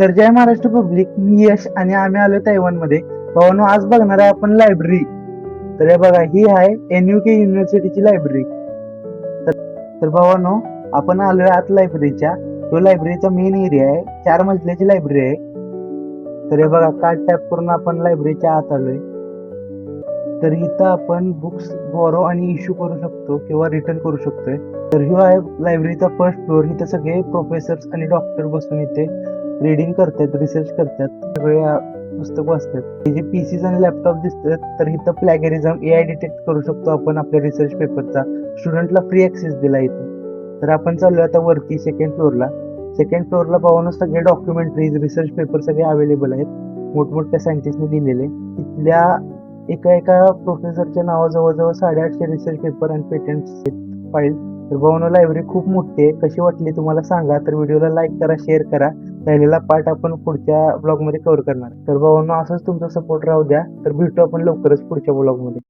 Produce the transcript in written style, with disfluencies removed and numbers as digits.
तर जय महाराष्ट्र पब्लिक, मी यश आणि आम्ही आलो तैवानमध्ये. भावानो, आज बघणार आहे आपण लायब्ररी. तर हे बघा, ही आहे NUK युनिव्हर्सिटीची लायब्ररी. तर भावानो, आपण आलोय आत लायब्ररीच्या. तो लायब्ररीचा मेन एरिया आहे, 4 मजल्याची लायब्ररी आहे. तर हे बघा, कार्ड टॅप करून आपण लायब्ररीच्या आत आलोय. तर इथं आपण बुक्स बॉरो आणि इश्यू करू शकतो किंवा रिटर्न करू शकतोय. तर ह्यो आहे लायब्ररीचा फर्स्ट फ्लोअर. इथं सगळे प्रोफेसर्स आणि डॉक्टर बसून इथे रीडिंग करतात, रिसर्च करतात, सगळे पुस्तक वाचतात. हे जे पीसीज आणि लॅपटॉप दिसतात, तर इथं प्लॅगरिझम AI डिटेक्ट करू शकतो आपण आपल्या रिसर्च पेपरचा. स्टुडंटला फ्री ऍक्सेस दिला इथे. तर आपण चाललो आता वरती सेकंड फ्लोअरला. सेकंड फ्लोअरला पाहून सगळे डॉक्युमेंटरीज, रिसर्च पेपर सगळे अवेलेबल आहेत, मोठमोठ्या सायंटिस्टने लिहिलेले. तिथल्या एका प्रोफेसरच्या नावाजवळ जवळ 850 रिसर्च पेपर आणि पेटंट्स फाईल. तर भावनो, लायब्ररी खूप मोठी आहे. कशी वाटली तुम्हाला सांगा. तर व्हिडिओला लाईक करा, शेअर करा. राहिलेला पार्ट आपण पुढच्या ब्लॉगमध्ये कव्हर करणार. तर भावनो, असंच तुमचा सपोर्ट राहू द्या. तर भेटू आपण लवकरच पुढच्या ब्लॉगमध्ये.